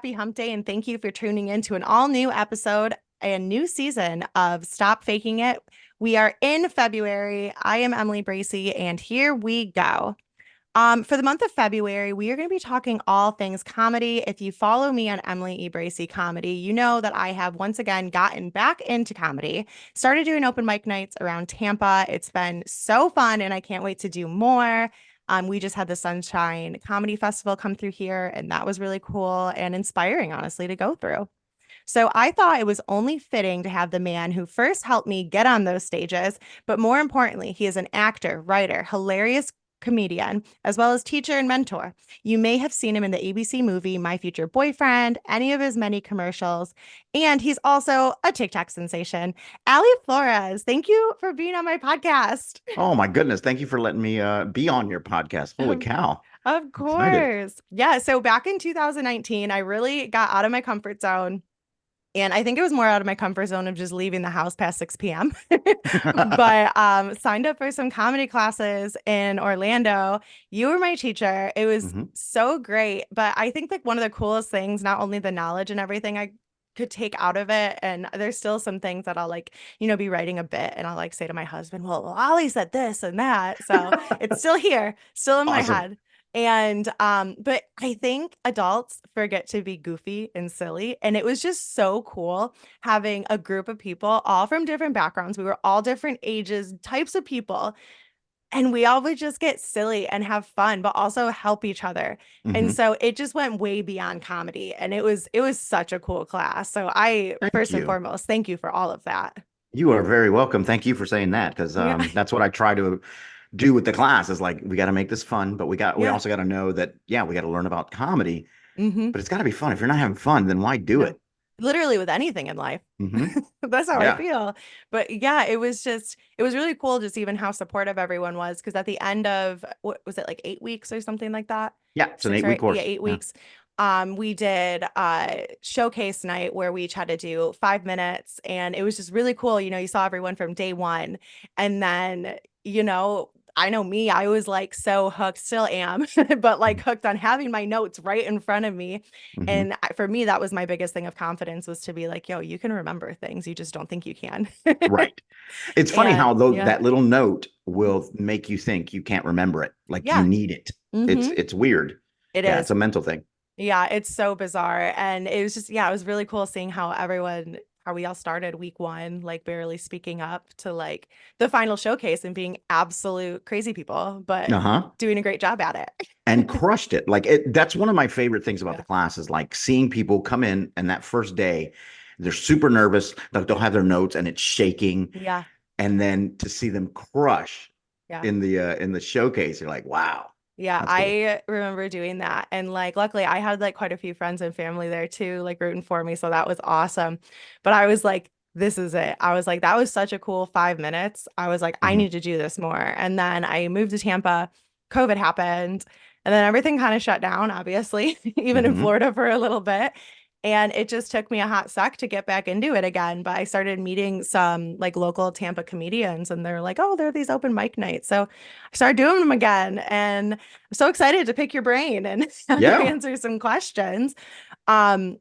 happy hump day, and thank you for tuning in to an all new episode and new season of Stop Faking It. We are in February. I am Emily Bracy, and here we go. For the month of February, we are going to be talking all things comedy. If you follow me on Emily E. Bracy Comedy, you know that I have once again gotten back into comedy, started doing open mic nights around Tampa. It's been so fun, and I can't wait to do more. We just had the Sunshine Comedy Festival come through here, and that was really cool and inspiring, honestly, to go through. So I thought it was only fitting to have the man who first helped me get on those stages, but more importantly, he is an actor, writer, hilarious comedian, as well as teacher and mentor. You may have seen him in the ABC movie My Future Boyfriend, any of his many commercials, and he's also a TikTok sensation. Ali Flores, thank you for being on my podcast. Oh my goodness. Thank you for letting me be on your podcast. Holy cow. Of Excited. course. Yeah. So back in 2019, I really got out of my comfort zone. And I think it was more out of my comfort zone of just leaving the house past 6 p.m. But signed up for some comedy classes in Orlando. You were my teacher. It was Mhm. so great. But I think like one of the coolest things, not only the knowledge and everything I could take out of it, and there's still some things that I'll like, be writing a bit and I'll like say to my husband, well, Ollie said this and that. So it's still here, still in my Awesome. head. And but I think adults forget to be goofy and silly. And it was just so cool having a group of people all from different backgrounds. We were all different ages, types of people, and we all would just get silly and have fun, but also help each other. And Hmm. so it just went way beyond comedy. And it was such a cool class. So I Thank first and you. foremost, thank you for all of that. You are very welcome. Thank you for saying that because Yeah. that's what I try to do with the class is like we got to make this fun, but we Yeah. also got to know that yeah, we got to learn about comedy, Hmm. but it's got to be fun. If you're not having fun, then why do No. it? Literally with anything in life. Hmm. That's how I Yeah. feel. But yeah, it was really cool just even how supportive everyone was. Because at the end of, what was it, like 8 weeks or something like that? Yeah. It's an 6 or 8 week 8, yeah, course. eight Yeah. weeks. We did showcase night where we each had to do 5 minutes, and it was just really cool. You saw everyone from day one, and then, I know me, I was like so hooked, still am, but like hooked on having my notes right in front of me. Hmm. And for me, that was my biggest thing of confidence, was to be like, yo, you can remember things. You just don't think you can. Right. It's funny how And though yeah, that little note will make you think you can't remember it, like you yeah, need it. It's hmm, it's weird. it Yeah, it's is. a mental thing. Yeah, it's so bizarre. And it was just, yeah, it was really cool seeing how we all started week one, like barely speaking up to like the final showcase and being absolute crazy people, but Uh-huh. doing a great job at it. And crushed it. Like that's one of my favorite things about Yeah. the class is like seeing people come in and that first day, they're super nervous, like they'll have their notes and it's shaking. Yeah. And then to see them crush Yeah. in the showcase, you're like, wow, Yeah, that's cool. I remember doing that. And like luckily I had like quite a few friends and family there too, like rooting for me. So that was awesome. But I was like, this is it. I was like, that was such a cool 5 minutes. I was like, I Hmm. need to do this more. And then I moved to Tampa, COVID happened, and then everything kind of shut down, obviously, even in Hmm. Florida for a little bit. And it just took me a hot sec to get back into it again. But I started meeting some like local Tampa comedians, and they're like, oh, there are these open mic nights. So I started doing them again. And I'm so excited to pick your brain and have you Yeah. answer some questions.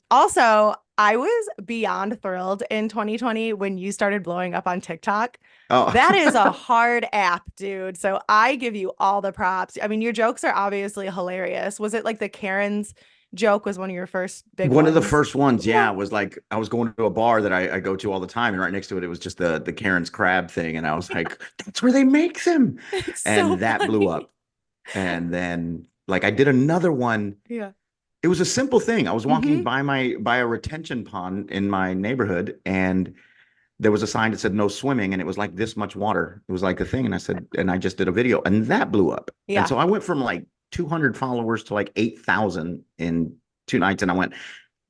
Also, I was beyond thrilled in 2020 when you started blowing up on TikTok. Oh. That is a hard app, dude. So I give you all the props. I mean, your jokes are obviously hilarious. Was it like the Karen's joke was one of your first big One of the ones? first ones, Yeah. yeah, was like I was going to a bar that I go to all the time, and right next to it, it was just the Karen's crab thing, and I was like, "That's where they make them," It's so and that blew funny. up. And then like I did another one. Yeah. It was a simple thing. I was walking Hmm. by a retention pond in my neighborhood, and there was a sign that said no swimming, and it was like this much water. It was like a thing, and I said, and I just did a video, and that blew up. And Yeah. so I went from like 200 followers to like 8,000 in 2 nights, and I went,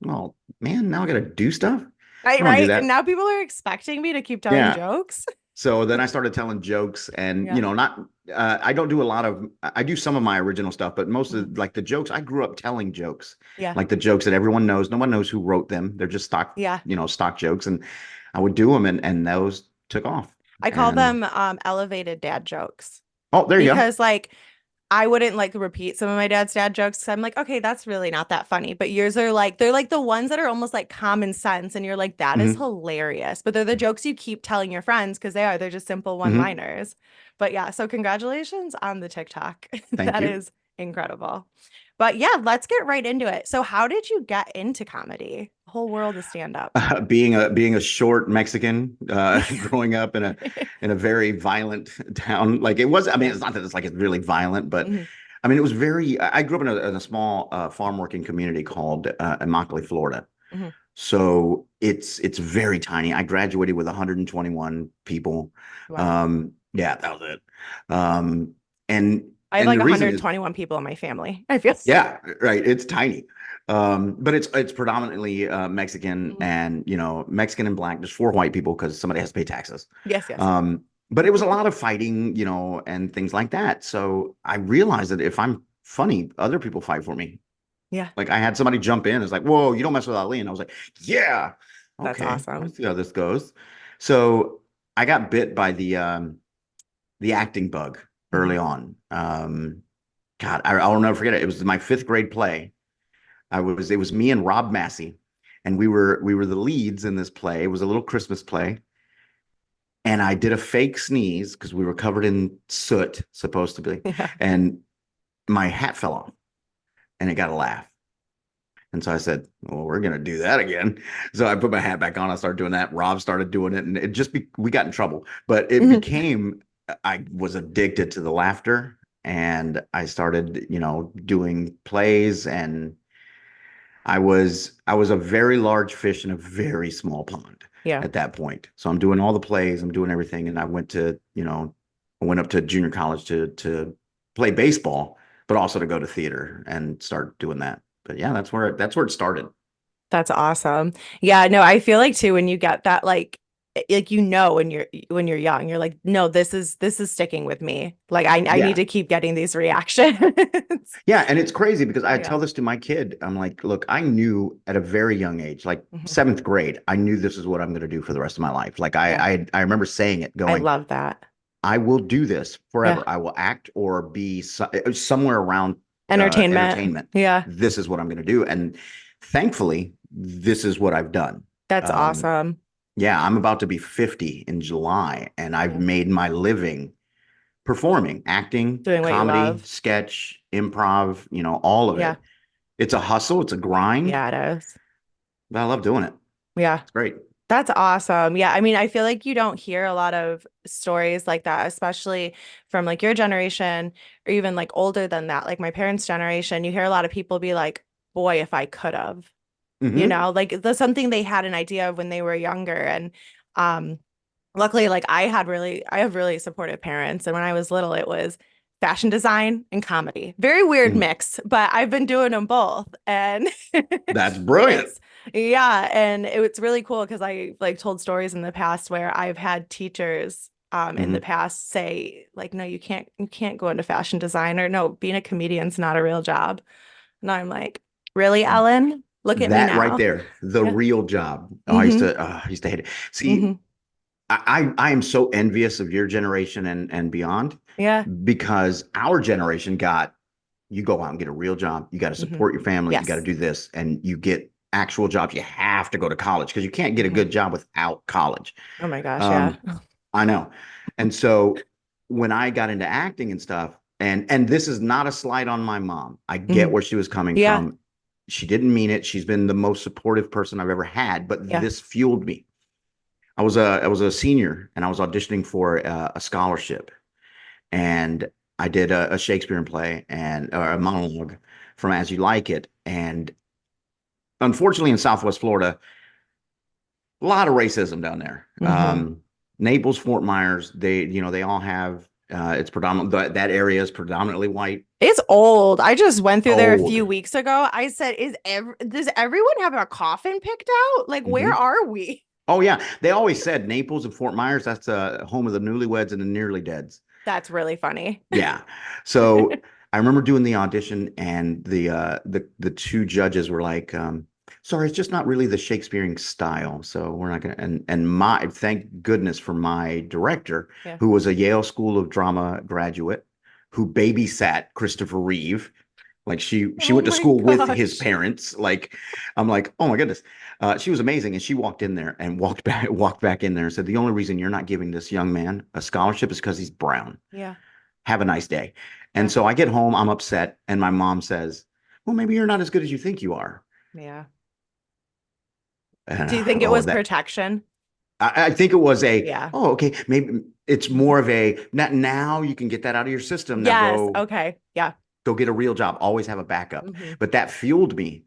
oh man, now I got to do stuff. I Right, don't want to do right. And that. now people are expecting me to keep telling Yeah. jokes. So then I started telling jokes and, Yeah. not, I don't do a lot of, I do some of my original stuff, but most Mhm. of like the jokes, I grew up telling jokes, Yeah. like the jokes that everyone knows. No one knows who wrote them. They're just stock, Yeah. stock jokes. And I would do them and those took off. I call And them elevated dad jokes oh, there you go. because like I wouldn't like repeat some of my dad's dad jokes because I'm like, okay, that's really not that funny. But yours are like, they're like the ones that are almost like common sense. And you're like, that is Hmm. hilarious. But they're the jokes you keep telling your friends because they're just simple Hmm. one-liners. But yeah, so congratulations on the TikTok. Thank That you. is incredible. But yeah, let's get right into it. So how did you get into comedy? The whole world is stand up. Being a short Mexican, growing up in a very violent town, like it was. I mean, Yeah. it's not that it's like it's really violent, but Hmm. I mean, it was very. I grew up in a small farm working community called Ali Florida. Hmm. So it's very tiny. I graduated with 121 people. Wow. Yeah, that was it. Um, and I have and like the reason is, 121 people in my family. I feel. yeah, right. It's tiny. But it's predominantly Mexican, Mhm. and Mexican and black. There's four white people because somebody has to pay taxes. Yes, yes. But it was a lot of fighting, and things like that. So I realized that if I'm funny, other people fight for me. Yeah, Like I had somebody jump in. It's like, whoa, you don't mess with Ali. And I was like, yeah, that's okay, awesome. let's see how this goes. So I got bit by the acting bug Hmm. early on. God, I'll never forget it. It was my fifth grade play. It was me and Rob Massey, and we were the leads in this play. It was a little Christmas play. And I did a fake sneeze because we were covered in soot, supposed to be, Yeah. and my hat fell off and it got a laugh. And so I said, well, we're going to do that again. So I put my hat back on. I started doing that. Rob started doing it. And we got in trouble. But it Mhm. became, I was addicted to the laughter. And I started, doing plays. And I was a very large fish in a very small pond Yeah. at that point. So I'm doing all the plays, I'm doing everything. And I went up to junior college to play baseball, but also to go to theater and start doing that. But yeah, that's where it started. That's awesome. Yeah, no, I feel like too when you get that like when you're young, you're like, no, this is sticking with me. Like I need Yeah. to keep getting these reactions. Yeah. And it's crazy because I Yeah. tell this to my kid. I'm like, look, I knew at a very young age, like Mhm. seventh grade, I knew this is what I'm going to do for the rest of my life. Like Yeah. I remember saying it, I going, love that. I will do this Yeah. forever. I will act or be somewhere around Entertainment. entertainment. Yeah. This is what I'm going to do. And thankfully, this is what I've done. That's Um, awesome. yeah, I'm about to be 50 in July, and I've Yeah. made my living performing, acting, Doing what you comedy, love. sketch, improv, all of Yeah. it. It's a hustle, it's a grind, Yeah, it is. but I love doing it. Yeah. It's great. That's awesome. Yeah, I mean, I feel like you don't hear a lot of stories like that, especially from like your generation or even like older than that, like my parents' generation. You hear a lot of people be like, "Boy, if I could have." Hmm. Like that's something they had an idea of when they were younger. And um luckily like I have really supportive parents. And when I was little, it was fashion design and comedy. Very weird Hmm. mix, but I've been doing them both. And That's brilliant. it's yeah, and it's really cool because I like told stories in the past where I've had teachers in the Hmm. past say like, no, you can't go into fashion design, or no, being a comedian's not a real job. And I'm like, really, Ellen? Look at me That right now. there, the Yeah. real job. Oh, Mm-hmm. I used to hate it. See, Mm-hmm. I am so envious of your generation and beyond, Yeah. because our generation got, you go out and get a real job. You got to Mm-hmm. support your family. You got to Yes. do this, and you get actual jobs. You have to go to college because you can't get a Mm-hmm. good job without college. Oh my gosh, yeah. Um, I know. And so when I got into acting and stuff, and this is not a slight on my mom. I get Mm-hmm. where she was coming Yeah. from. She didn't mean it. She's been the most supportive person I've ever had, but Yeah. this fueled me. I was a senior and I was auditioning for a scholarship, and I did a Shakespeare play and or a monologue from As You Like It. And unfortunately, in Southwest Florida, a lot of racism down there. Mm-hmm. Naples, Fort Myers, they all have. It's predominant that area is predominantly white, It's old. I just went through there a old. few weeks ago. I said, does everyone have a coffin picked out? Like, where Hmm. are we? Oh yeah, they always said Naples and Fort Myers. That's home of the newlyweds and the nearly deads. That's really funny. Yeah. So I remember doing the audition, and the two judges were like, sorry, it's just not really the Shakespearean style. So we're not gonna, and my thank goodness for my director, Yeah. who was a Yale School of Drama graduate, who babysat Christopher Reeve. Like she Oh went to my school with his gosh. parents. Like I'm like, oh my goodness. She was amazing. And she walked in there and walked back in there and said, the only reason you're not giving this young man a scholarship is because he's brown. Yeah. Have a nice day. And Yeah. so I get home, I'm upset, and my mom says, well, maybe you're not as good as you think you are. Yeah. And Do you think it oh, was that protection? I think it was Yeah. okay, maybe it's more of a not now you can get that out of your system. Now Yes. Okay. Yeah. go get a real job. Always have a backup. Hmm. But that fueled me.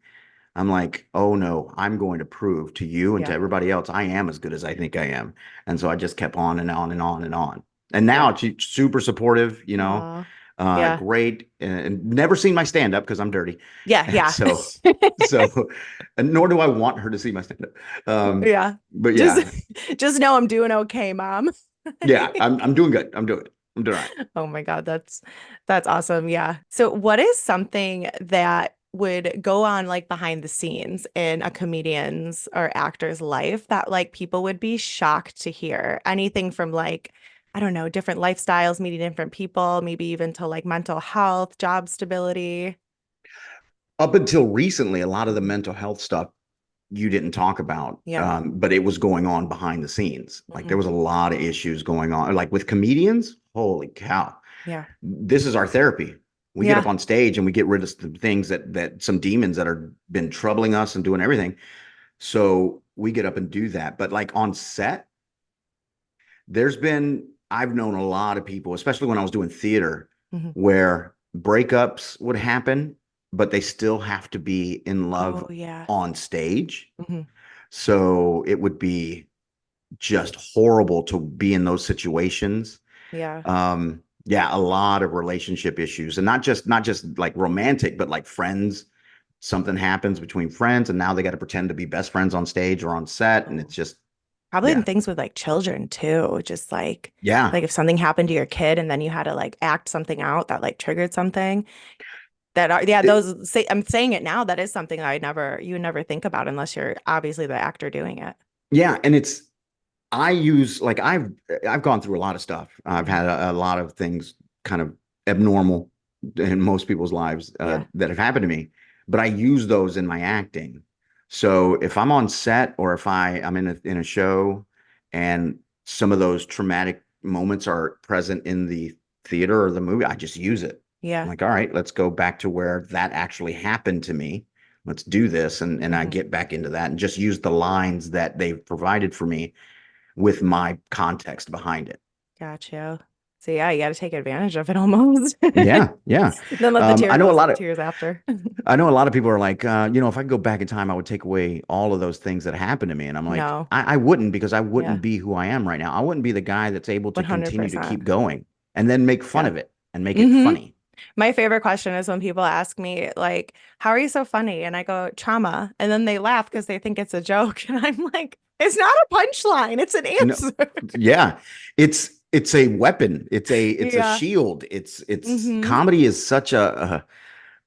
I'm like, oh no, I'm going to prove to you and to Yeah. everybody else I am as good as I think I am. And so I just kept on and on and on and on. And Yeah. now she's super supportive, Aw. Yeah. great, and never seen my stand up because I'm dirty. Yeah. And Yeah. so, and nor do I want her to see my stand up. Yeah. But Just yeah, just know I'm doing okay, mom. yeah, I'm doing good. I'm doing all right. Oh my God, that's awesome. Yeah. So what is something that would go on like behind the scenes in a comedian's or actor's life that like people would be shocked to hear? Anything from like, I don't know, different lifestyles, meeting different people, maybe even to like mental health, job stability. Up until recently, a lot of the Mhm. mental health stuff you didn't talk about, Yeah. but it was going on behind the scenes. Like there Hmm. was a lot of issues going on. Like with comedians, holy cow, Yeah. this is our therapy. We get up Yeah. on stage and we get rid of some things that some demons that are been troubling us and doing everything. So we get up and do that. But like on set, I've known a lot of people, especially when I was doing theater, Hmm. where breakups would happen, but they still have to be in love Oh yeah. on stage. Hmm. So it would be just horrible to be in those situations. Yeah. Yeah, a lot of relationship issues, and not just like romantic, but like friends. Something happens between friends, and now they got to pretend to be best friends on stage or on set, and Oh. it's just Probably in yeah, things with like children too, just yeah. like if something happened to your kid and then you had to like act something out that like triggered something that are yeah, It, those say I'm saying it now, that is something you would never think about unless you're obviously the actor doing it. yeah, and it's I use like I've gone through a lot of stuff. I've Mhm. had a lot of things kind of abnormal in most people's lives Yeah. that have happened to me, but I use those in my acting. So if I'm on set or if I'm in a show and some of those traumatic moments are present in the theater or the movie, I just use it. I'm Yeah. like, all right, let's go back to where that actually happened to me. Let's do this, and I Hmm. get back into that and just use the lines that they've provided for me with my context behind it. Got you. So yeah, you got to take advantage of it almost. Yeah, yeah. Then let the I know a lot of tears after. people are like, if I could go back in time, I would take away all of those things that happened to me. And I'm like, No. I wouldn't because I Yeah. wouldn't be who I am right now. I wouldn't be the guy that's able to continue to 100%. keep going and then make fun Yeah. of it and make it Hmm. funny. My favorite question is when people ask me, like, how are you so funny? And I go, trauma. And then they laugh because they think it's a joke. And I'm like, it's not a punchline, it's an No, answer. yeah, it's a weapon. It's a Yeah. shield. It's Hmm. comedy is such a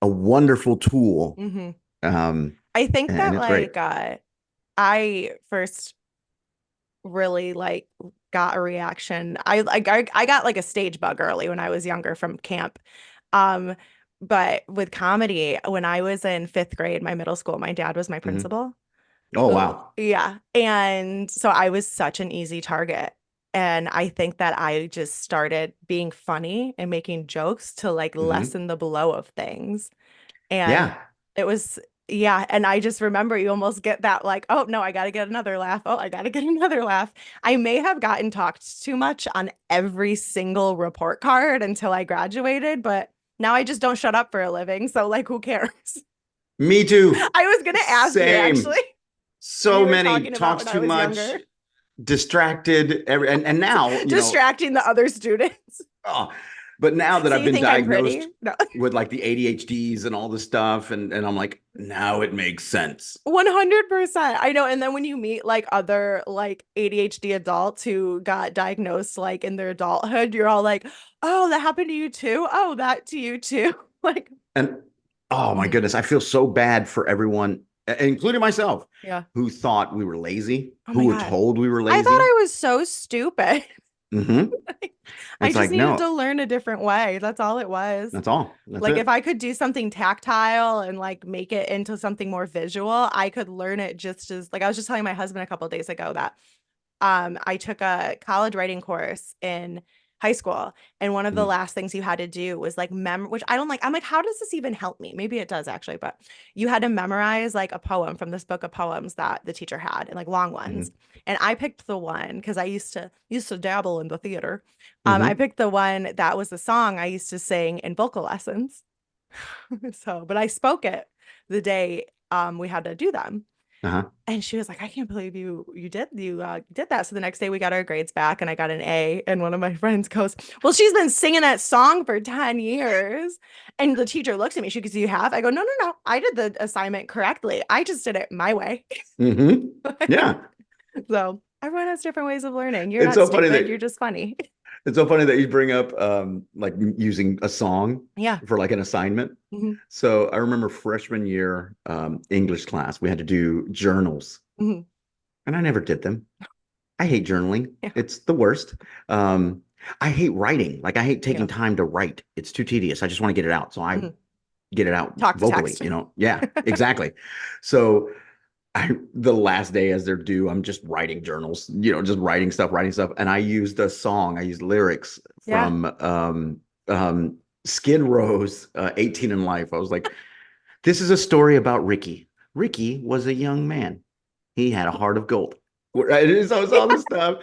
wonderful tool. Hmm. Um, I think and that it's great. like I first really like got a reaction. I got like a stage bug early when I was younger from camp. Um, but with comedy, when I was in fifth grade, my middle school, my dad was my Mhm. principal. Oh Oh, wow. yeah. And so I was such an easy target. And I think that I just started being funny and making jokes to like Hmm. lessen the blow of things. And Yeah. it was, yeah. And I just remember you almost get that like, oh no, I got to get another laugh. Oh, I got to get another laugh. I may have gotten talked too much on every single report card until I graduated, but now I just don't shut up for a living. So like, who cares? Me too. I was going to ask you Same. actually what So you were many talking about talks when I too was much, younger. distracted, and now, Distracting the other students. oh, but now that So I've you been think I'm pretty? diagnosed No. with like the ADHDs and all this stuff, and I'm like, now it makes sense. 100%. I know. And then when you meet like other like ADHD adults who got diagnosed like in their adulthood, you're all like, oh, that happened to you too? Oh, that to you too. Like, And oh my mm, goodness, I feel so bad for everyone, including myself, yeah. who thought we were lazy, Oh who my were God. told we were I thought lazy. I was so stupid. Hmm. I It's just like, needed no, to learn a different way. That's all it was. that's all. That's Like if it. I could do something tactile and like make it into something more visual, I could learn it just as like I was just telling my husband a couple of days ago that I took a college writing course in high school, and one of the Mhm. last things you had to do was like which I don't like. I'm like, how does this even help me? Maybe it does actually, but you had to memorize like a poem from this book of poems that the teacher had, and like long ones. Mhm. And I picked the one because I used to dabble in the theater. I Mhm. picked the one that was the song I used to sing in vocal lessons. So, but I spoke it the day we had to do them. Uh-huh. And she was like, I can't believe you did that. So the next day we got our grades back and I got an A. And one of my friends goes, well, she's been singing that song for 10 years. And the teacher looks at me. She goes, you have? I go, no, no, no. I did the assignment correctly. I just did it my way. Hmm. Yeah. So everyone has different ways of learning. You're It's not so funny stupid. You're that just funny. it's so funny that you bring up like using a song Yeah. for like an assignment. Hmm. So I remember freshman year English class, we had to do journals, Hmm. and I never did them. I hate journaling. Yeah. It's the worst. Um, I hate writing. Like I hate taking Yeah. time to write. It's too tedious. I just want to get it out. So I Hmm. get it out Talk to vocally, text. Yeah, exactly. So the last day as they're due, I'm just writing journals, just writing stuff. And I used a song, I used lyrics Yeah. from Skid Row's 18 in Life. I was like, this is a story about Ricky. Ricky was a young man. He had a heart of gold. Right? So it's all this stuff.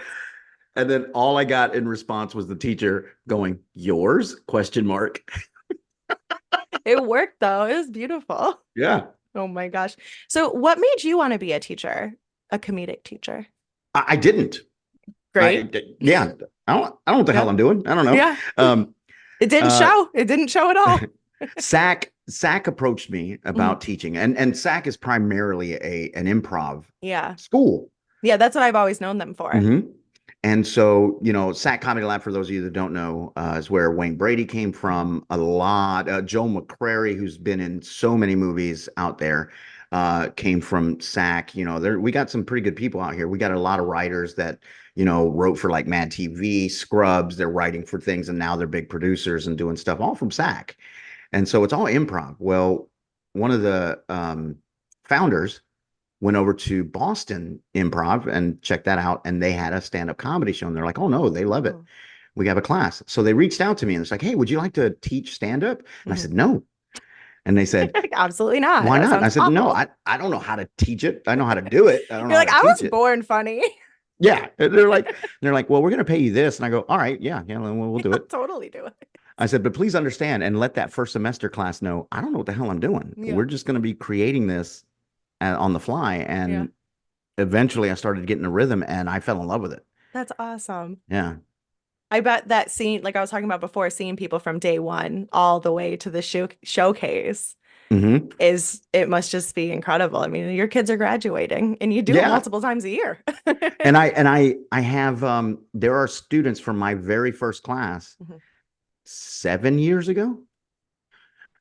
And then all I got in response was the teacher going, yours? Question mark. It worked though. It was beautiful. Yeah. Oh my gosh. So what made you want to be a teacher, a comedic teacher? I didn't. Great. Yeah. I don't know what the Yeah. hell I'm doing. I don't know. Yeah. Um, It didn't uh, show. It didn't show at all. SAK approached me Mhm. about teaching, and SAK is primarily an improv Yeah. school. Yeah, that's what I've always known them for. Hmm. And so, SAK Comedy Lab, for those of you that don't know, is where Wayne Brady came Mhm. from. A lot. Joe McCrary, who's been in so many movies out there, came from SAK. We got some pretty good people out here. We got a lot of writers that, wrote for like Mad TV, Scrubs. They're writing for things, and now they're big producers and doing stuff, all from SAK. And so it's all improv. Well, one of the founders went over to Boston Improv and checked that out. And they had a stand-up comedy show. And they're like, oh no, they love it. Oh. We have a class. So they reached out to me and it's like, hey, would you like to teach stand-up? And I Mhm. said, no. And they said, Absolutely not. why That not? And I sounds said, no, awful. I don't know how to teach it. I know how to do it. I don't know You're how like, to I teach was it. born funny. Yeah. And they're like, well, we're going to pay you this. And I go, all right, yeah, yeah, we'll do I'll it. totally do it. I said, but please understand and let that first semester class know, I don't know what the hell I'm doing. Yeah. We're just going to be creating this on the fly. Yeah. And eventually I started getting a rhythm and I fell in love with it. That's awesome. Yeah. I bet that scene, like I was talking about before, seeing people from day one all the way to the showcase Hmm. it must just be incredible. I mean, your kids are graduating and you do it Yeah. multiple times a year. And I have there are students from my very first class Mhm. 7 years ago,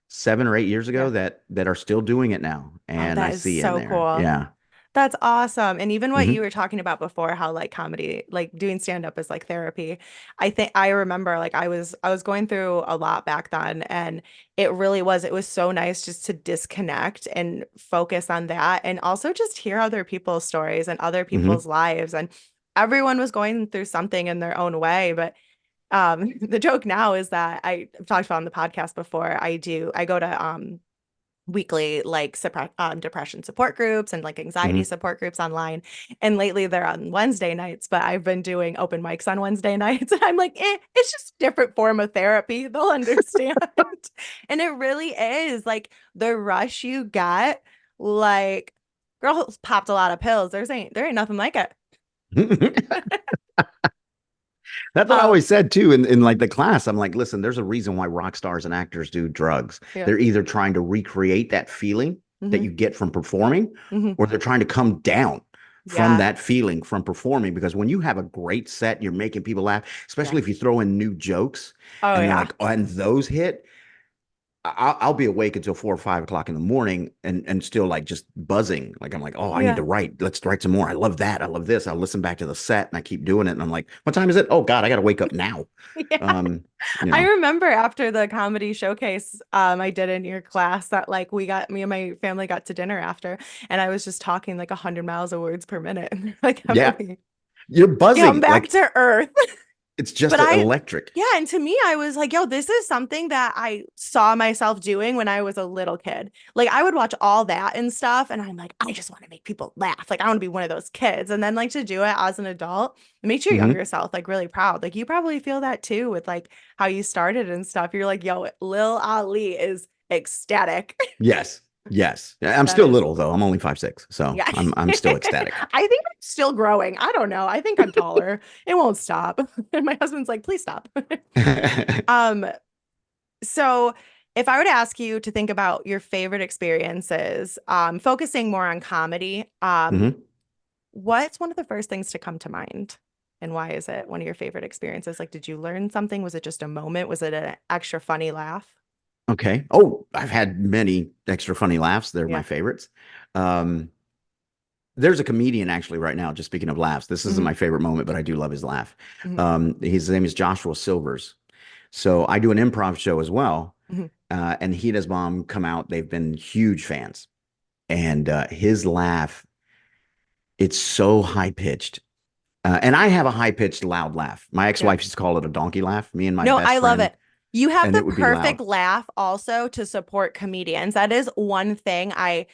7 or 8 years ago Yeah. that are still doing it now. Oh, And I that is see in so there. cool. Yeah. That's awesome. And even what you Hmm. were talking about before, how like comedy, like doing stand up is like therapy. I think I remember like I was going through a lot back then and it was so nice just to disconnect and focus on that and also just hear other people's stories and other Hmm. people's lives and everyone was going through something in their own way, but the joke now is that I've talked about on the podcast before. I go to weekly like depression support groups and like anxiety Hmm. support groups online. And lately they're on Wednesday nights, but I've been doing open mics on Wednesday nights. And I'm like, it's just a different form of therapy. They'll understand. And it really is like the rush you get, like girls popped a lot of pills. There ain't nothing like it. That's what I Um, always said too in like the class. I'm like, listen, there's a reason why rock stars and actors do drugs. yeah. They're either trying to recreate that feeling that Hmm. you get from performing, Hmm. or they're trying to come down from Yeah. that feeling from performing. Because when you have a great set, you're making people laugh, Yeah. especially if you throw in new jokes Oh and they're yeah. like, oh, and those hit. I'll be awake until 4 or 5 o'clock in the morning and still like just buzzing. Like I'm like, oh, I need Yeah. to write. Let's write some more. I love that. I love this. I'll listen back to the set and I keep doing it. And I'm like, what time is it? Oh God, I got to wake up now. Yeah. Um, you I know, remember after the comedy showcase I did in your class that like me and my family got to dinner after and I was just talking like 100 miles of words per minute. And they're like, yeah, Emily, you're come buzzing. back Like to earth. it's just But I, electric. yeah, and to me, I was like, yo, this is something that I saw myself doing when I was a little kid. Like, I would watch all that and stuff, and I'm like, I just want to make people laugh. Like, I want to be one of those kids. And then, like, to do it as an adult, it makes your Hmm. younger self, like, really proud. Like, you probably feel that too with, like, how you started and stuff. You're like, yo, Lil Ali is ecstatic. Yes. Yes. I'm That still is, little though. I'm only 5'6", so yeah. I'm still ecstatic. I think I'm still growing. I don't know. I think I'm taller. It won't stop. And my husband's like, please stop. Um, So, if I were to ask you to think about your favorite experiences, focusing more on comedy, Hmm. what's one of the first things to come to mind? And why is it one of your favorite experiences? Like, did you learn something? Was it just a moment? Was it an extra funny laugh? Okay. Oh, I've had many extra funny laughs. They're my Yeah. favorites. Um, there's a comedian actually right now, just speaking of laughs. This isn't Hmm. my favorite moment, but I do love his laugh. Hmm. His name is Joshua Silvers. So I do an improv show as well. Hmm. And he and his mom come out. They've been huge fans. And his laugh, it's so high pitched. And I have a high pitched, loud laugh. My ex Yeah. wife used to call it a donkey laugh, me and my No, best I love friend, it. You have and the it would be perfect loud. laugh also to support comedians. That is one thing I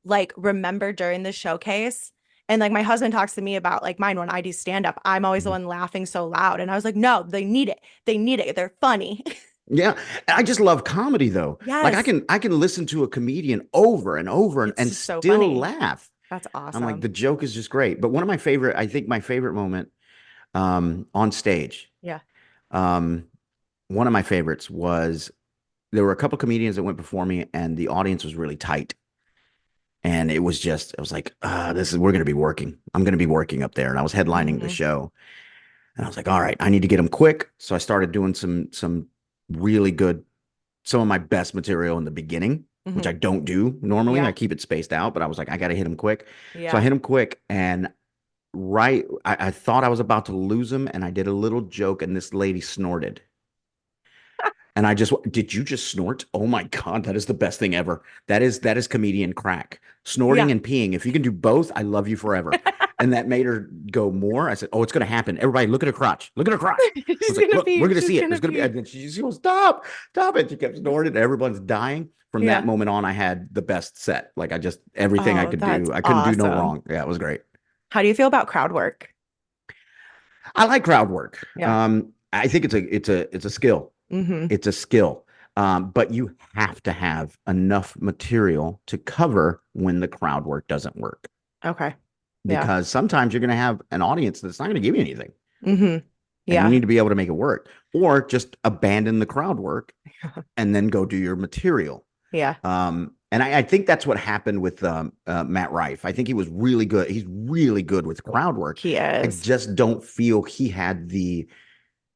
like remember during the showcase. And like my husband talks to me about like mine when I do stand up, I'm always the Mhm. one laughing so loud. And I was like, no, they need it. They need it. They're funny. Yeah. And I just love comedy though. Like Yes. I can listen to a comedian over and over It's and just so still funny. laugh. That's I'm like, awesome. the joke is just great. But one of my favorite, I think my favorite moment on stage, Yeah. um, one of my favorites was there were a couple comedians that went before me, and the audience was really tight. And it was just, it was like, we're going to be working. I'm going to be working up there. And I was headlining the Hmm. show. And I was like, all right, I need to get them quick. So I started doing some really good, some of my best material in the beginning, which Hmm. I don't do normally. I Yeah. keep it spaced out, but I was like, I got to hit him quick. So I Yeah. hit him quick, and I thought I was about to lose him, and I did a little joke, and this lady snorted. And I just, did you just snort? Oh my God, that is the best thing ever. That is comedian crack. Snorting Yeah. and peeing. If you can do both, I love you forever. And that made her go more. I said, oh, it's going to happen. Everybody, look at her crotch. Look at her crotch. I She's was like, gonna look, we're pee. going to She's see it. gonna There's going to be, pee. and then she goes, stop, stop it. She kept snorting. And everyone's dying. From that Yeah. moment on, I had the best set. Like I just, everything I Oh, could that's do, I couldn't do no awesome. wrong. Yeah, it was great. How do you feel about crowd work? I like crowd work. Yeah. I think it's a skill. Hmm. It's a skill. But you have to have enough material to cover when the crowd work doesn't work. Okay. Yeah. Because sometimes you're going to have an audience that's not going to give you anything, Hmm. and you Yeah. need to be able to make it work, or just abandon the crowd work and then go do your material. Yeah. And I think that's what happened with Matt Rife. I think he was really good. He's really good with crowd work. He I is. just don't feel he had the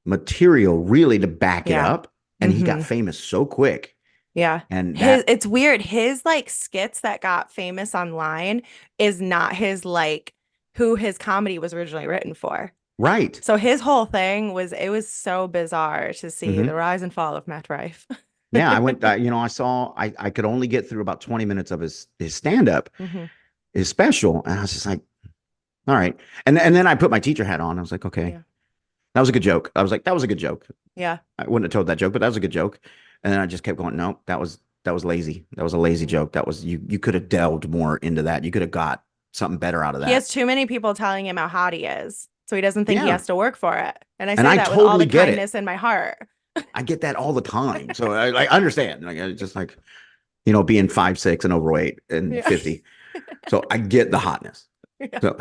material really to back it Yeah. up. And he got Hmm. famous so quick. Yeah. And His that, it's weird. His like skits that got famous online is not his like who his comedy was originally written for. right. So his whole thing was it was so bizarre to see the Hmm. rise and fall of Matt Rife. Yeah. I went, I could only get through about 20 minutes of his stand up, Hmm. his special. And I was just like, all right. And then I put my teacher hat on. I was like, okay, Yeah. that was a good joke. I was like, that was a good joke. Yeah. I wouldn't have told that joke, but that was a good joke. And then I just kept going, no, that was lazy. That was a lazy Mhm. joke. That was you could have delved more into that. You could have got something better out of He that. has too many people telling him how hot he is. So he doesn't think he Yeah. has to work for it. And I And say I that with all totally the get it. kindness in my heart. I get that all the time. So I understand. Like I just like, being 5'6" and overweight and Yeah. 50. So I get the hotness. Yeah. So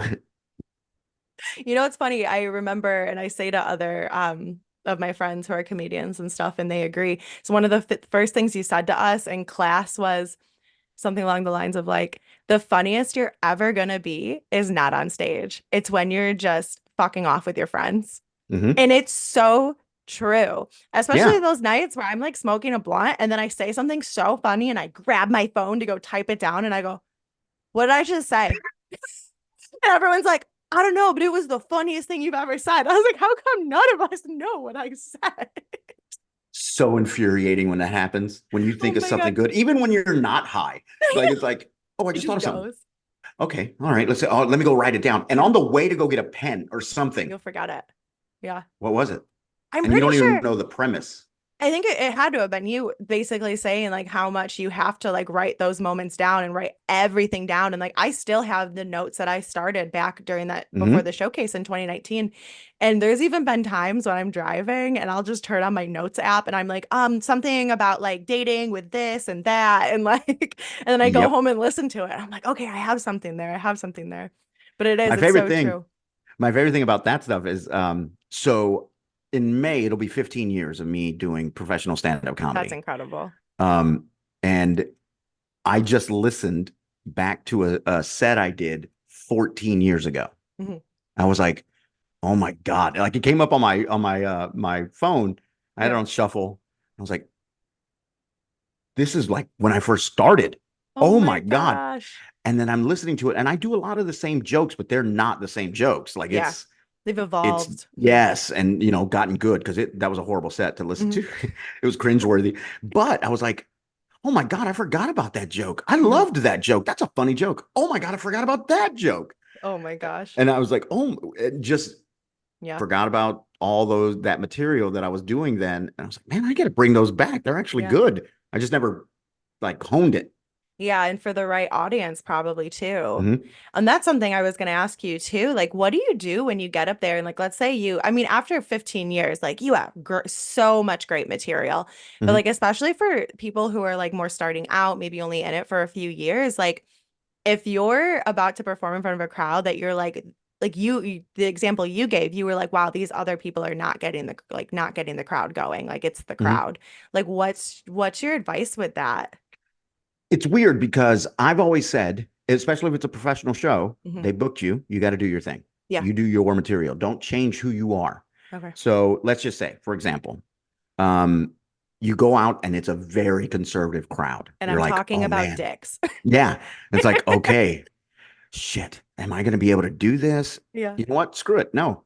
You know, it's funny. I remember, and I say to other of my friends who are comedians and stuff, and they agree. So one of the first things you said to us in class was something along the lines of like, the funniest you're ever gonna be is not on stage. It's when you're just fucking off with your friends. mhm. And it's so True. Especially Yeah. those nights where I'm like smoking a blunt and then I say something so funny and I grab my phone to go type it down and I go, what did I just say? And everyone's like, I don't know, but it was the funniest thing you've ever said. I was like, how come none of us know what I said? So infuriating when that happens, when you Oh think of my something God. good, even when you're not high. Like it's like, oh, I It just thought just of something. goes. Okay, all right, let's say, oh, let me go write it down. And Yeah. on the way to go get a pen or something, You'll forget it. Yeah. what was it? I'm And you pretty don't even sure know the premise. I think it had to have been you basically saying like how much you have to like write those moments down and write everything down. And like I still have the notes that I started back during that before Hmm. the showcase in 2019. And there's even been times when I'm driving and I'll just turn on my notes app and I'm like, something about like dating with this and that. And like, and then I go Yep. home and listen to it. I'm like, okay, I have something there. I have something there. But My it's favorite so thing, true. my favorite thing about that stuff is so in May, it'll be 15 years of me doing professional stand-up That's comedy. incredible. Um, and I just listened back to a set I did 14 years ago. Mhm. I was like, oh my God. Like it came up on my phone. I had it Yeah. on shuffle. I was like, this is like when I first started. Oh Oh my my God. gosh. And then I'm listening to it and I do a lot of the same jokes, but they're not the same jokes. Like Yeah. They've it's evolved. yes, and gotten good because it that was a horrible set to listen Mhm. to. It was cringeworthy. But I was like, oh my God, I forgot about that joke. I Mhm. loved that joke. That's a funny joke. Oh my God, I forgot about that joke. Oh my gosh. And I was like, oh, just Yeah. forgot about all those that material that I was doing then. And I was like, man, I got to bring those back. They're actually Yeah. good. I just never like honed it. Yeah. And for the right audience, probably too. Hmm. And that's something I was going to ask you too. Like, what do you do when you get up there and, like, let's say I mean, after 15 years, like, you have so much great material, but like, Hmm. especially for people who are like more starting out, maybe only in it for a few years, like, if you're about to perform in front of a crowd that you're like the example you gave, you were like, wow, these other people are not getting not getting the crowd going. Like it's the Hmm. crowd. Like what's your advice with that? It's weird because I've always said, especially if it's a professional show, Hmm. they booked you, you got to do your thing. Yeah. You do your material. Don't change who you are. Okay. So let's just say, for example, um, you go out and it's a very conservative crowd. And You're I'm like, talking oh about man, dicks. yeah. It's like, okay, shit, am I going to be able to do this? Yeah. You know what? Screw it. No.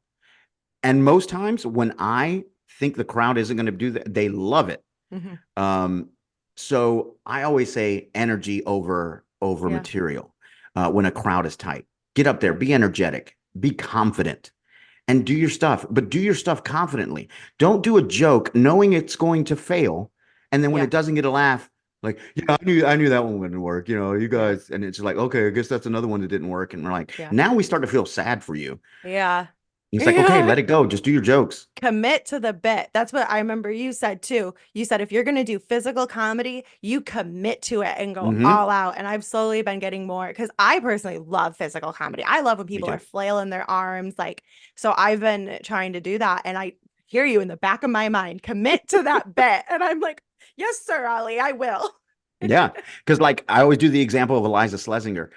And most times when I think the crowd isn't going to do that, they love it. Hmm. Um, so I always say energy over Yeah. material when a crowd is tight. Get up there, Yeah. be energetic, be confident, and do your stuff, but do your stuff confidently. Don't do a joke knowing it's going to fail, and then when Yeah. it doesn't get a laugh, like, yeah, I knew that one wouldn't work. You Yeah. guys, and it's like, okay, I guess that's another one that didn't work. And we're like, Yeah. now we start to feel sad for you. Yeah. It's like, okay, Yeah. let it go. Just do your jokes. Commit to the bit. That's what I remember you said too. You said if you're going to do physical comedy, you commit to it and go Hmm. all out. And I've slowly been getting more because I personally love physical comedy. I love when Me people are too. flailing their arms. Like, so I've been trying to do that. And I hear you in the back of my mind, commit to that bit. And I'm like, yes, sir, Ali, I will. Yeah, because like I always do the example of Eliza Schlesinger.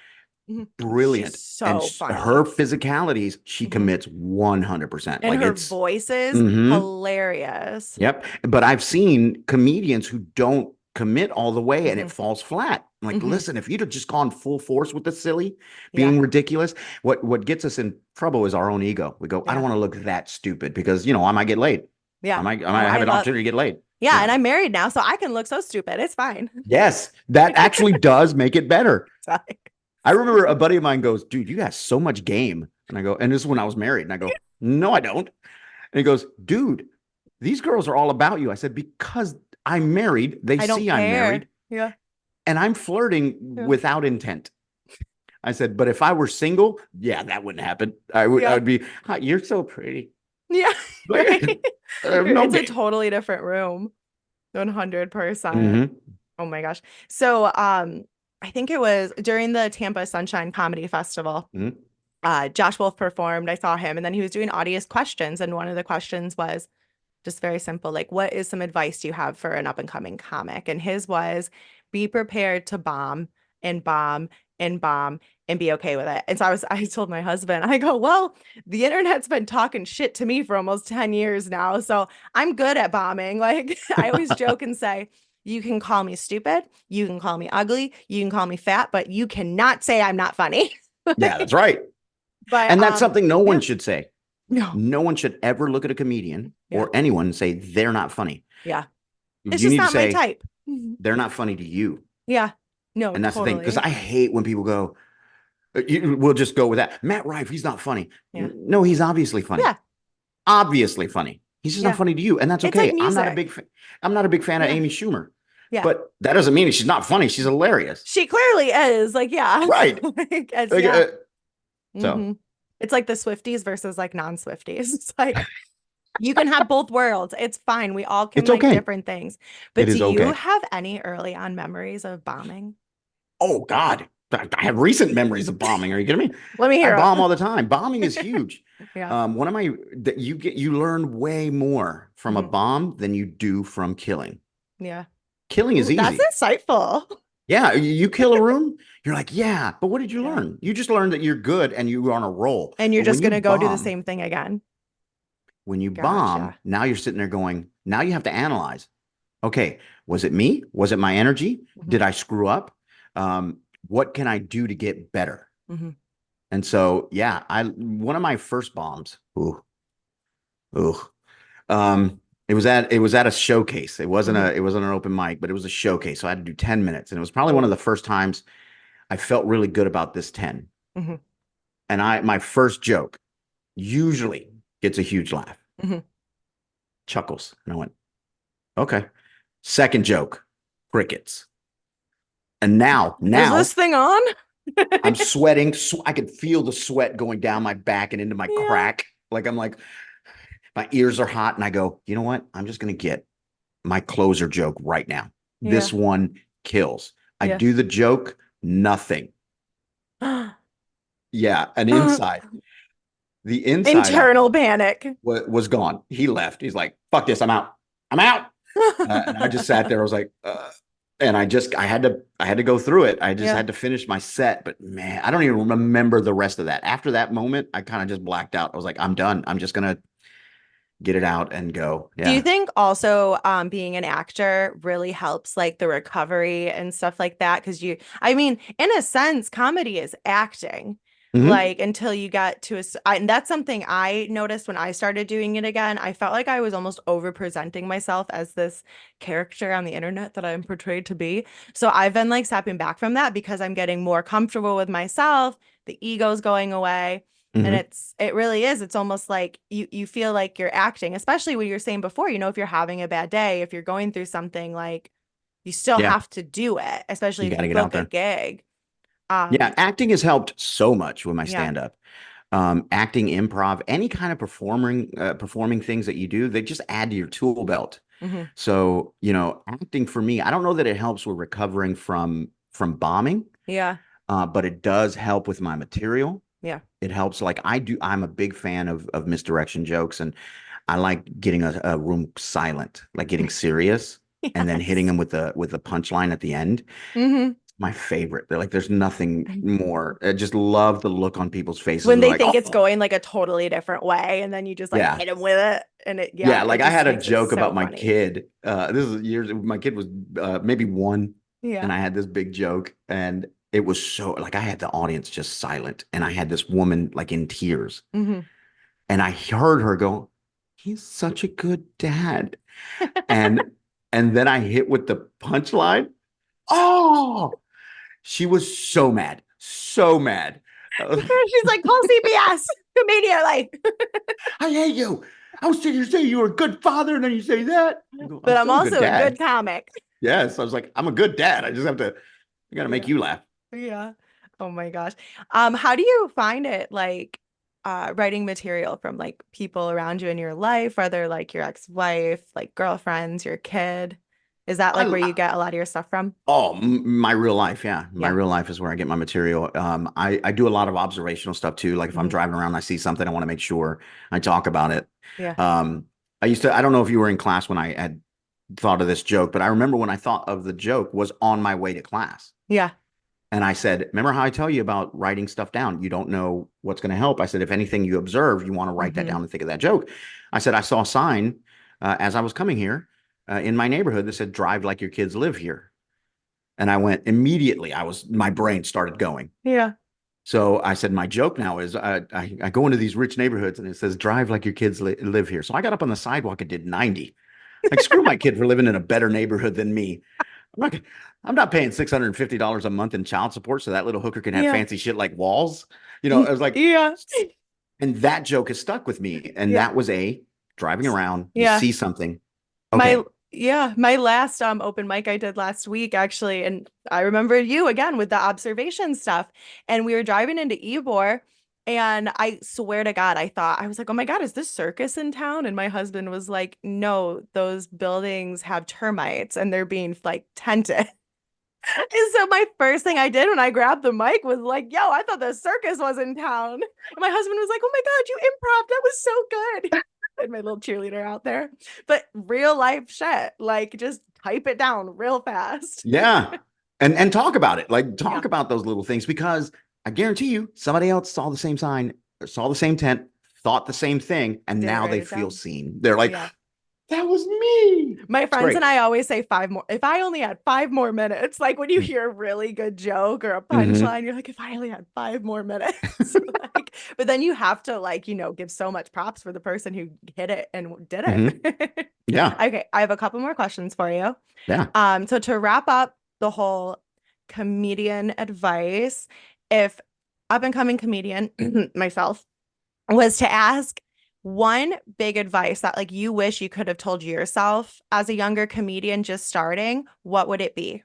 Mhm. She's Brilliant, and so her funny. physicalities, she Mhm. commits 100%. And Like her it's, voice is mm-hmm. hilarious. Yep. But I've seen comedians who don't commit all the way and it Hmm. falls flat. I'm like, Hmm. listen, if you'd have just gone full force with the silly, Yeah. being ridiculous, what gets us in trouble is our own ego. We go, I don't Yeah. want to look that stupid because I might get laid. I Yeah. might I Oh, might I have an love, opportunity to get laid. yeah. And Yeah. I'm married now, so I can look so stupid. It's fine. Yes, that actually does make it better. Sorry. I remember a buddy of mine goes, dude, you got so much game. And I go, and this is when I was married. And I go, no, I don't. And he goes, dude, these girls are all about you. I said, because I'm married, they I don't see I'm care. married, Yeah. and I'm flirting Yeah. without intent. I said, but if I were single, yeah, that wouldn't happen. I Yeah. would be, "Hi, you're so pretty. Yeah. Like, Right. I have no It's a game. totally different room. 100%. Hmm. Oh my gosh. So, I think it was during the Tampa Sunshine Comedy Festival. Hmm. Josh Wolf performed. I saw him, and then he was doing audience questions, and one of the questions was just very simple, like, what is some advice you have for an up and coming comic? And his was, be prepared to bomb and bomb and bomb and be okay with it. And so I told my husband, I go, well, the internet's been talking shit to me for almost 10 years now. So I'm good at bombing. Like I always joke and say, you can call me stupid, you can call me ugly, you can call me fat, but you cannot say I'm not funny. Yeah, that's right. But And that's something no one yeah, should say. no, No one should ever look at a comedian yeah, or anyone and say they're not funny. yeah. It's You just need to not my say type. Mhm. they're not funny to you. Yeah. No, And that's the thing. Because totally. I hate when people go, we'll just go with that. Matt Rife, he's not funny. Yeah. No, he's obviously funny. Yeah. Obviously funny. He's just not Yeah. funny to you. And that's It's like okay. I'm not a music. big fan. I'm not a big fan of Yeah. Amy Schumer. Yeah. But that doesn't mean she's not funny. She's hilarious. She clearly is. Like, yeah. Right. Like, it's, Like, yeah. so Hmm. It's like the Swifties versus like non-Swifties. It's like you can have both worlds. It's fine. We all can it's like okay. different things. But It do is you okay. have any early on memories of bombing? Oh God. I have recent memories of bombing. Are you kidding me? Let me I hear bomb them. all the time. Bombing is huge. Yeah. One of my that you learn way more from a Hmm. bomb than you do from killing. Yeah. Killing is Ooh, that's easy. insightful. Yeah, you kill a room, you're like, yeah, but what did you Yeah. learn? You just learned that you're good and you are on a roll. And you're But just gonna go do the same thing again. when you bomb, Gotcha. now you're sitting there going, now you have to analyze. Okay, was it me? Was it my energy? Hmm. Did I screw up? What can I do to get better? Hmm. And so, yeah, I one of my first bombs. Ooh, ooh. It was at a showcase. Hmm. It wasn't an open mic, but it was a showcase. So I had to do 10 minutes. And it was probably one Oh. of the first times I felt really good about this 10. Hmm. And my first joke usually gets a huge laugh, Hmm. chuckles. And I went, okay. Second joke, crickets. And Is this now thing on? I'm sweating. I could feel the sweat going down my back and into my Yeah. crack. Like I'm like, my ears are hot. And I go, you know what? I'm just going to get my closer joke right now. This Yeah. one kills. I Yeah. do the joke, nothing. Yeah. And the inside Internal audience panic. was gone. He left. He's like, fuck this. I'm out. I'm out. And I just sat there. I was like, and I had to go through it. I just Yeah. had to finish my set. But man, I don't even remember the rest of that. After that moment, I kind of just blacked out. I was like, I'm done. I'm just gonna get it out and go. Do you Yeah. think also being an actor really helps like the recovery and stuff like that? Because I mean, in a sense, comedy is acting. Hmm. Like until you get to and that's something I noticed when I started doing it again. I felt like I was almost over presenting myself as this character on the internet that I'm portrayed to be. So I've been like stepping back from that because I'm getting more comfortable with myself. The ego's going away. And Hmm. it really is. It's almost like you feel like you're acting, especially what you were saying before, if you're having a bad day, if you're going through something like you still Yeah. have to do it, especially You if got you to get out book a there. gig. Yeah. Um, Acting has helped so much with my yeah. stand up. Acting, improv, any kind of performing things that you do, they just add to your tool belt. Hmm. So, acting for me, I don't know that it helps with recovering from bombing, Yeah. but it does help with my material. Yeah. It helps. Like I'm a big fan of misdirection jokes, and I like getting a room silent, like getting serious, and then hitting Yes. them with a punchline at the end. Hmm. My favorite. They're like, there's nothing more. I just love the look on people's faces. When They're they like, think it's oh, going like a totally different way, and then you just like yeah. hit them with it, and Yeah, it like I just had a makes it joke so about my funny. kid. This is years. My kid was maybe one, and Yeah. I had this big joke, and it was so like I had the audience just silent, and I had this woman like in tears, Hmm. and I heard her go, "He's such a good dad," and and then I hit with the punchline. Oh, she was so mad, so mad. She's like, call CPS immediately. I hate you. I was sitting here saying you were a good father, and then you say that. I go, I'm But I'm still a good also a dad. good comic. Yes, I was like, I'm a good dad. I got to make Yeah. you laugh. Yeah. Oh my gosh. How do you find it like writing material from like people around you in your life? Are there like your ex-wife, like girlfriends, your kid? Is that like where you I, get a lot of your stuff from? my real life. Yeah. My Yeah. real life is where I get my material. I do a lot of observational stuff too. Like if I'm Hmm. driving around, and I see something, I want to make sure I talk about it. Yeah. Um, I don't know if you were in class when I had thought of this joke, but I remember when I thought of the joke was on my way to class. Yeah. And I said, remember how I tell you about writing stuff down? You don't know what's going to help. I said, if anything you observe, you want to write that Hmm. down and think of that joke. I said, I saw a sign as I was coming here in my neighborhood that said, drive like your kids live here. And I went immediately, my brain started going. Yeah. So I said, my joke now is I go into these rich neighborhoods and it says, drive like your kids live here. So I got up on the sidewalk and did 90. Like, screw my kid for living in a better neighborhood than me. I'm not, I'm not paying $650 a month in child support so that little hooker can have Yeah. fancy shit like walls. I was like, Yeah. and that joke has stuck with me. And Yeah. that was driving around, you Yeah. see something. My Okay. my last open mic I did last week actually, and I remember you again with the observation stuff. And we were driving into Ybor, and I swear to God, I was like, oh my God, is this circus in town? And my husband was like, no, those buildings have termites and they're being like tented. And so my first thing I did when I grabbed the mic was like, yo, I thought the circus was in town. And my husband was like, oh my God, you improv. That was so good. And my little cheerleader out there. But real life shit, like just type it down real fast. Yeah. And talk about it. Like, Yeah. talk about those little things because I guarantee you somebody else saw the same sign, saw the same tent, thought the same thing, and Didn't now write they it feel down. seen. They're like, Yeah. that was me. My It's friends great. and I always say five more. If I only had 5 more minutes, like when you hear a really good joke or a Mm-hmm. punchline, you're like, if I only had 5 more minutes. Like, but then you have to like, give so much props for the person who hit it and did Mm-hmm. it. Yeah. Okay, I have a couple more questions for you. Yeah. So to wrap up the whole comedian advice, if up and coming comedian myself was to ask one big advice that like you wish you could have told yourself as a younger comedian just starting, what would it be?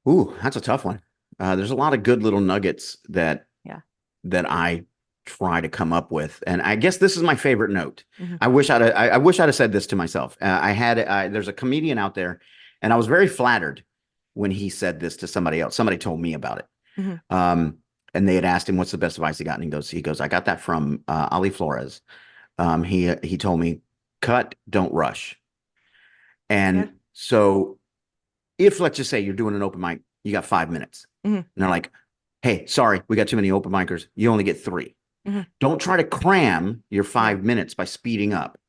Ooh, that's a tough one. There's a lot of good little nuggets Yeah. that I try to come up with, and I guess this is my favorite note. Hmm. I wish I'd have said this to myself. There's a comedian out there, and I was very flattered when he said this to somebody else. Somebody told me about it, Hmm. um, and they had asked him what's the best advice he got, and he goes, I got that from Ali Flores. He told me, cut, don't rush. Yeah. And so if let's just say you're doing an open mic, you got 5 minutes. Hmm. And they're like, hey, sorry, we got too many open micers. You only get three. Hmm. Don't try to cram your Yeah. 5 minutes by speeding up.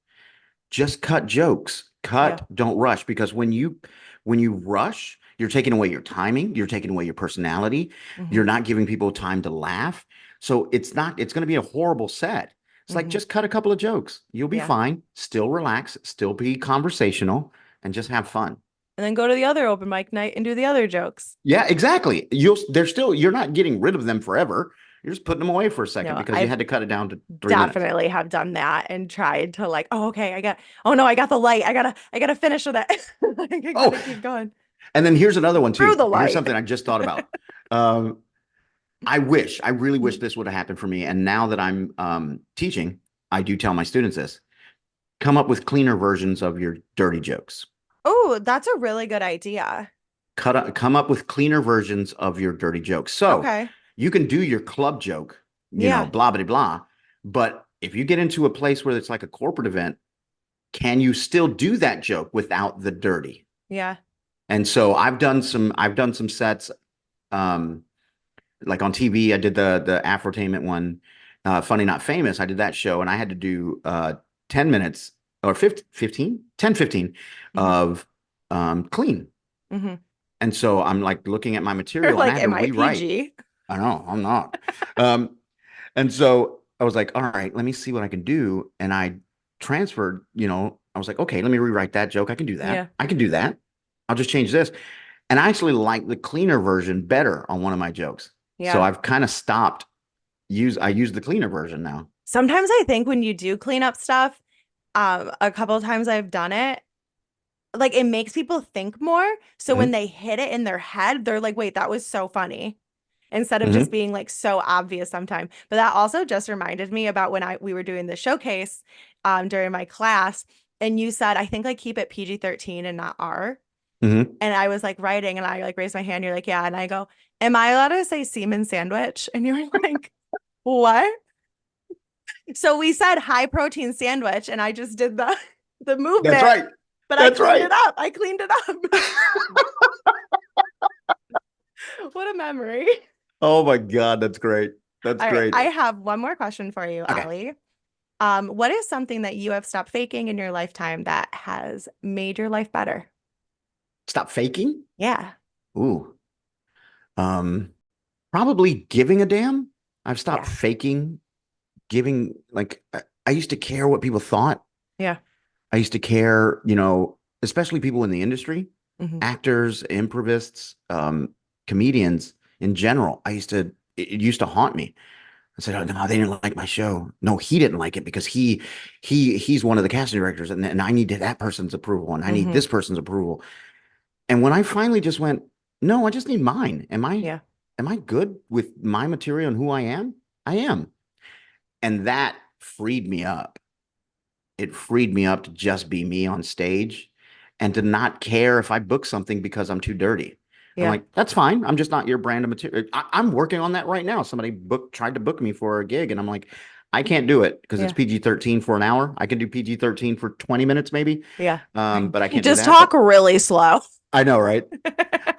Just cut jokes. Yeah. Cut, don't rush. Because when you rush, you're taking away your timing, you're taking away your personality, Hmm. you're not giving people time to laugh. So it's going to be a horrible set. It's like Hmm. just cut a couple of jokes. You'll be Yeah. fine. Still relax, still be conversational, and just have fun. And then go to the other open mic night and do the other jokes. Yeah, exactly. You're not getting rid of them forever. You're just putting them away for a second No, because you I've had to cut it down to 3 minutes. definitely have done that and tried to like, oh, okay, oh no, I got the light. I gotta finish with it. Like, I Oh, gotta keep going and then here's another one through too. the Here's light. something I just thought about. Um, I really wish this would have happened for me. And now that I'm teaching, I do tell my students this: come up with cleaner versions of your dirty jokes. Oh, that's a really good idea. Come up with cleaner versions of your dirty jokes. So Okay. you can do your club joke, Yeah. blah blah blah. But if you get into a place where it's like a corporate event, can you still do that joke without the dirty? Yeah. And so I've done some sets um like on TV. I did the Afrotainment one, Funny Not Famous. I did that show and I had to do 10 minutes or 15, 10, 15 Hmm. of clean. Hmm. And so I'm like looking at my You're material and I like, had to am I rewrite. PG? I know, I'm not. Um, and so I was like, all right, let me see what I can do. And I transferred, I was like, okay, let me rewrite that joke. I can do that. Yeah. I can do that. I'll just change this. And I actually like the cleaner version better on one of my jokes. So Yeah. I've kind of stopped I use the cleaner version now. Sometimes I think when you do clean up stuff, a couple of times I've done it, like it makes people think more. So when Hmm. they hit it in their head, they're like, wait, that was so funny. Instead of just Hmm. being like so obvious sometimes. But that also just reminded me about when we were doing the showcase during my class, and you said, I think like keep it PG-13 and not R. Hmm. And I was like writing and I like raised my hand. You're like, yeah. And I go, am I allowed to say semen sandwich? And you were like, what? So we said high protein sandwich, and I just did the That's movement, right. but I That's cleaned right. it up. I cleaned it up. What a memory. Oh my God, that's great. That's All right, great. I have one more question for you, Okay. Ali. What is something that you have stopped faking in your lifetime that has made your life better? Stop faking? Yeah. Ooh. Um, Probably giving a damn. I've stopped Yeah. faking giving, like I used to care what people thought. Yeah. I used to care, especially people in the industry, Hmm. actors, improvists, comedians in general. It used to haunt me. I said, "Oh no, they didn't like my show. No, he didn't like it because he's one of the casting directors, and I need that person's approval, and I need Hmm. this person's approval." And when I finally just went, "No, I just need mine. Yeah. Am I good with my material and who I am? I am." And that freed me up. It freed me up to just be me on stage and to not care if I book something because I'm too dirty. I'm Yeah. like, that's fine. I'm just not your brand of material. I'm working on that right now. Somebody tried to book me for a gig, and I'm like, I can't do it because it's Yeah. PG-13 for an hour. I can do PG-13 for 20 minutes maybe, Yeah. but I can't do Just that. talk But really slow. I know, right?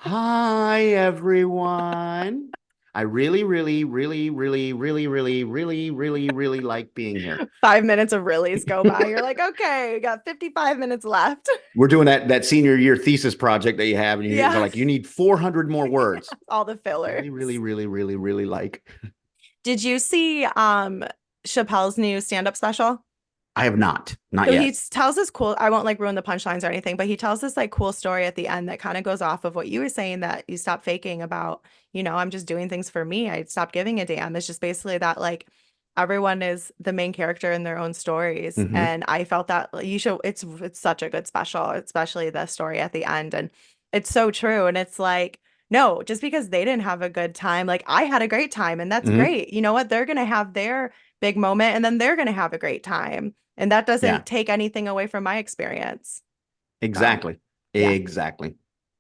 Hi, everyone. I really, really, really, really, really, really, really, really, really like being here. 5 minutes of reallys go by. You're like, okay, we got 55 minutes left. We're doing that senior year thesis project that you have, and you're Yeah. like, you need 400 more words. All the fillers. Really, really, really, really, really like. Did you see Chappelle's new stand-up special? I have not So he yet. tells this cool, I won't like ruin the punchlines or anything, but he tells this like cool story at the end that kind of goes off of what you were saying that you stopped faking about, I'm just doing things for me. I stopped giving a damn. It's just basically that like everyone is the main character in their own stories. Hmm. And I felt that you should, it's such a good special, especially the story at the end. And it's so true. And it's like, no, just because they didn't have a good time, like I had a great time and that's Hmm. great. You know what? They're gonna have their big moment and then they're gonna have a great time. And that Yeah, doesn't take anything away from my experience. So, exactly. yeah, Exactly.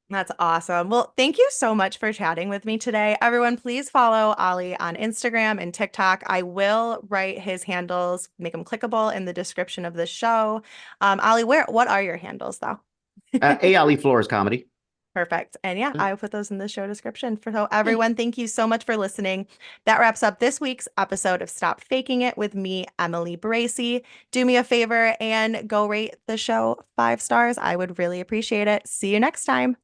that's awesome. Well, thank you so much for chatting with me today. Everyone, please follow Ali on Instagram and TikTok. I will write his handles, make them clickable in the description of the show. Ali, what are your handles though? Ali Flores comedy. Perfect. And yeah, I will put those in the show description. So everyone, thank you so much for listening. That wraps up this week's episode of Stop Faking It with me, Emily Bracy. Do me a favor and go rate the show 5 stars. I would really appreciate it. See you next time.